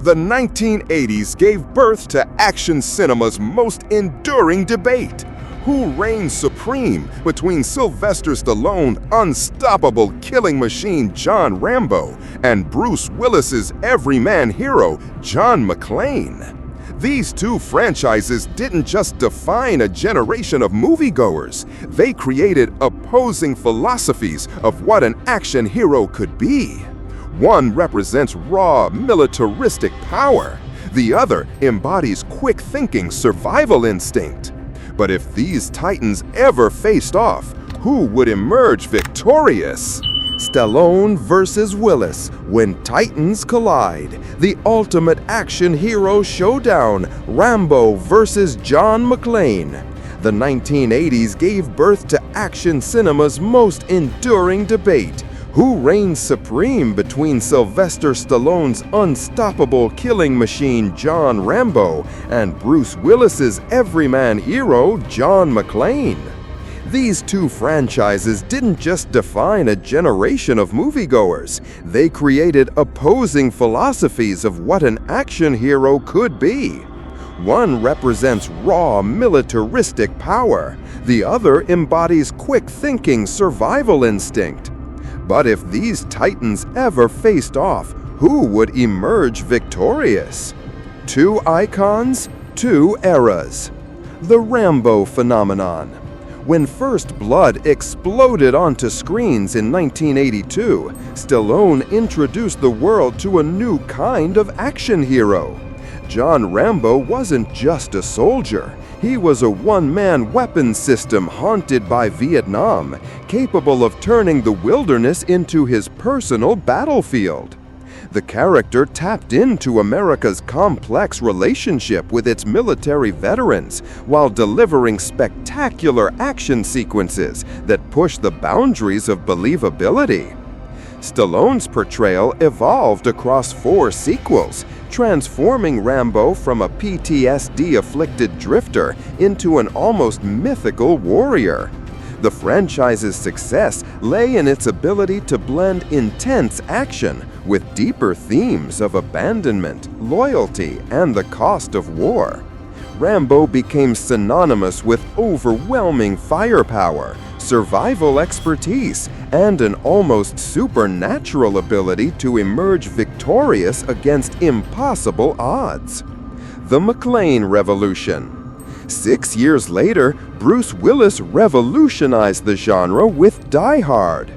The 1980s gave birth to action cinema's most enduring debate. Who reigns supreme between Sylvester Stallone's unstoppable killing machine John Rambo and Bruce Willis's everyman hero John McClane? These two franchises didn't just define a generation of moviegoers, they created opposing philosophies of what an action hero could be. One represents raw, militaristic power. The other embodies quick-thinking survival instinct. But if these titans ever faced off, who would emerge victorious? Stallone versus Willis, when titans collide. The ultimate action hero showdown, Rambo versus John McClane. The 1980s gave birth to action cinema's most enduring debate. Who reigns supreme between Sylvester Stallone's unstoppable killing machine John Rambo and Bruce Willis's everyman hero John McClane? These two franchises didn't just define a generation of moviegoers, they created opposing philosophies of what an action hero could be. One represents raw, militaristic power. The other embodies quick-thinking survival instinct. But if these titans ever faced off, who would emerge victorious? Two icons, two eras. The Rambo phenomenon. When First Blood exploded onto screens in 1982, Stallone introduced the world to a new kind of action hero. John Rambo wasn't just a soldier. He was a one-man weapons system haunted by Vietnam, capable of turning the wilderness into his personal battlefield. The character tapped into America's complex relationship with its military veterans while delivering spectacular action sequences that push the boundaries of believability. Stallone's portrayal evolved across 4 sequels, transforming Rambo from a PTSD-afflicted drifter into an almost mythical warrior. The franchise's success lay in its ability to blend intense action with deeper themes of abandonment, loyalty, and the cost of war. Rambo became synonymous with overwhelming firepower, survival expertise, and an almost supernatural ability to emerge victorious against impossible odds. The McClane Revolution. 6 years later, Bruce Willis revolutionized the genre with Die Hard.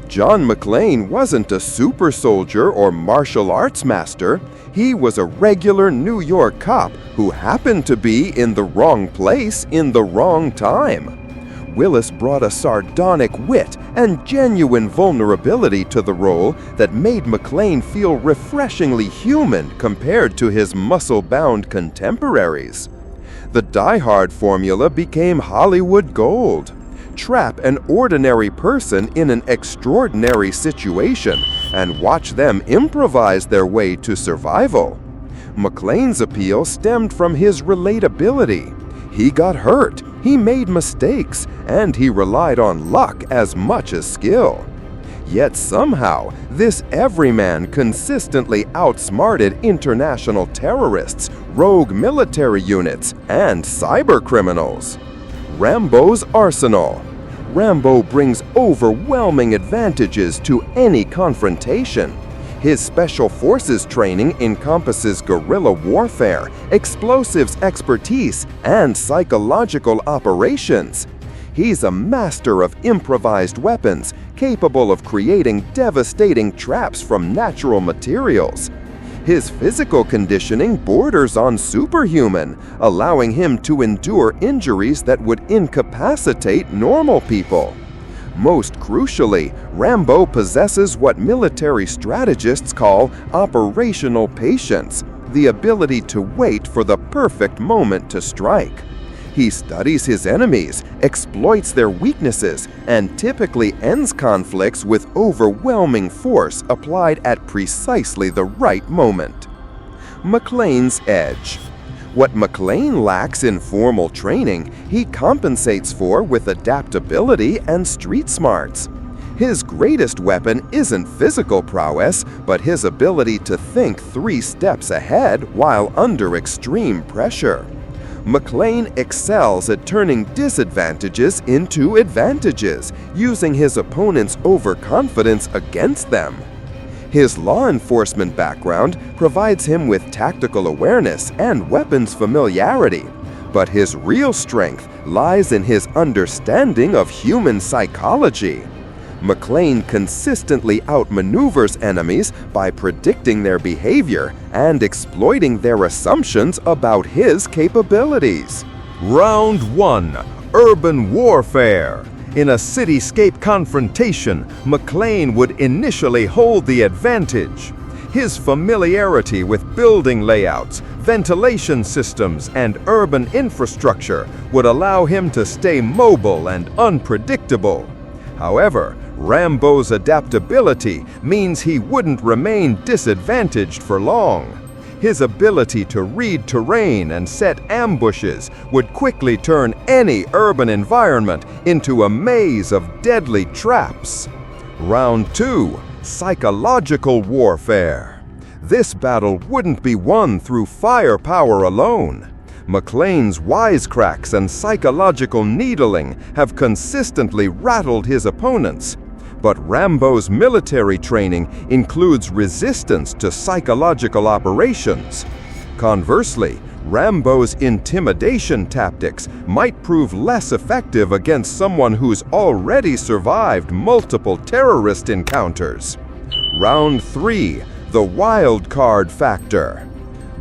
John McClane wasn't a super soldier or martial arts master. He was a regular New York cop who happened to be in the wrong place in the wrong time. Willis brought a sardonic wit and genuine vulnerability to the role that made McClane feel refreshingly human compared to his muscle-bound contemporaries. The Die Hard formula became Hollywood gold. Trap an ordinary person in an extraordinary situation and watch them improvise their way to survival. McClane's appeal stemmed from his relatability. He got hurt, he made mistakes, and he relied on luck as much as skill. Yet somehow, this everyman consistently outsmarted international terrorists, rogue military units, and cybercriminals. Rambo's arsenal. Rambo brings overwhelming advantages to any confrontation. His special forces training encompasses guerrilla warfare, explosives expertise, and psychological operations. He's a master of improvised weapons, capable of creating devastating traps from natural materials. His physical conditioning borders on superhuman, allowing him to endure injuries that would incapacitate normal people. Most crucially, Rambo possesses what military strategists call operational patience, the ability to wait for the perfect moment to strike. He studies his enemies, exploits their weaknesses, and typically ends conflicts with overwhelming force applied at precisely the right moment. McClane's edge. What McClane lacks in formal training, he compensates for with adaptability and street smarts. His greatest weapon isn't physical prowess, but his ability to think 3 steps ahead while under extreme pressure. McClane excels at turning disadvantages into advantages, using his opponent's overconfidence against them. His law enforcement background provides him with tactical awareness and weapons familiarity, but his real strength lies in his understanding of human psychology. McClane consistently outmaneuvers enemies by predicting their behavior and exploiting their assumptions about his capabilities. Round 1. Urban Warfare. In a cityscape confrontation, McClane would initially hold the advantage. His familiarity with building layouts, ventilation systems, and urban infrastructure would allow him to stay mobile and unpredictable. However, Rambo's adaptability means he wouldn't remain disadvantaged for long. His ability to read terrain and set ambushes would quickly turn any urban environment into a maze of deadly traps. Round 2. Psychological Warfare. This battle wouldn't be won through firepower alone. McClane's wisecracks and psychological needling have consistently rattled his opponents. But Rambo's military training includes resistance to psychological operations. Conversely, Rambo's intimidation tactics might prove less effective against someone who's already survived multiple terrorist encounters. Round 3. The wildcard factor.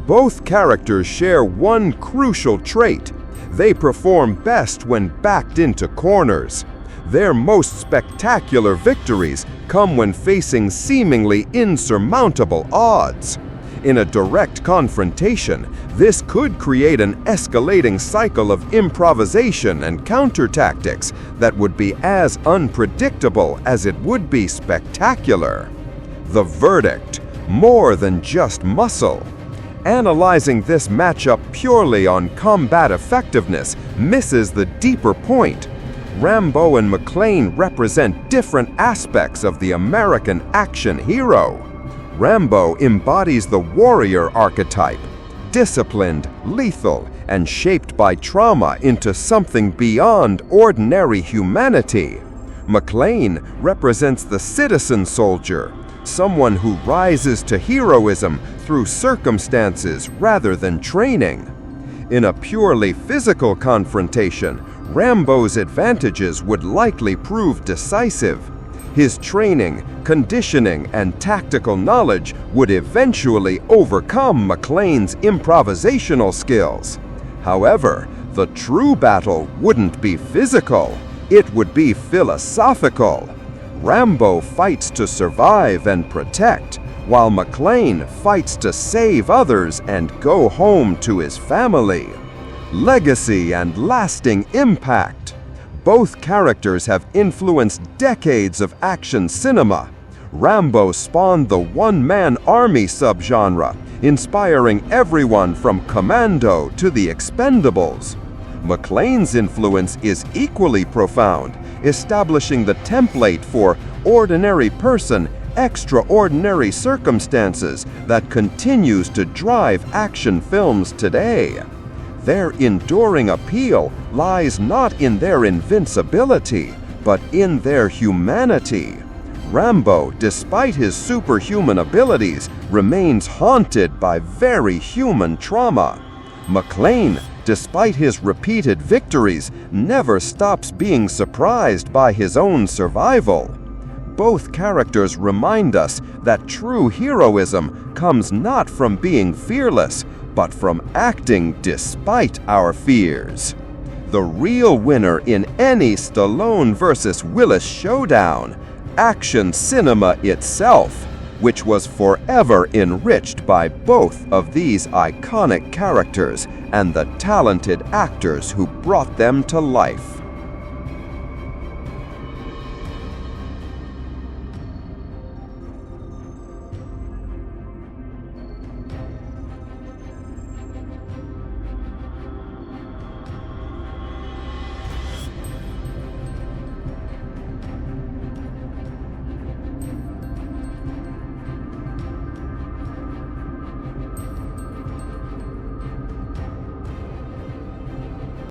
Both characters share one crucial trait. They perform best when backed into corners. Their most spectacular victories come when facing seemingly insurmountable odds. In a direct confrontation, this could create an escalating cycle of improvisation and counter tactics that would be as unpredictable as it would be spectacular. The verdict: more than just muscle. Analyzing this matchup purely on combat effectiveness misses the deeper point. Rambo and McClane represent different aspects of the American action hero. Rambo embodies the warrior archetype, disciplined, lethal, and shaped by trauma into something beyond ordinary humanity. McClane represents the citizen soldier, someone who rises to heroism through circumstances rather than training. In a purely physical confrontation, Rambo's advantages would likely prove decisive. His training, conditioning, and tactical knowledge would eventually overcome McClane's improvisational skills. However, the true battle wouldn't be physical, it would be philosophical. Rambo fights to survive and protect, while McClane fights to save others and go home to his family. Legacy and lasting impact. Both characters have influenced decades of action cinema. Rambo spawned the one-man army subgenre, inspiring everyone from Commando to the Expendables. McClane's influence is equally profound, establishing the template for ordinary person, extraordinary circumstances that continues to drive action films today. Their enduring appeal lies not in their invincibility, but in their humanity. Rambo, despite his superhuman abilities, remains haunted by very human trauma. McClane, despite his repeated victories, never stops being surprised by his own survival. Both characters remind us that true heroism comes not from being fearless, but from acting despite our fears. The real winner in any Stallone versus Willis showdown, action cinema itself, which was forever enriched by both of these iconic characters and the talented actors who brought them to life.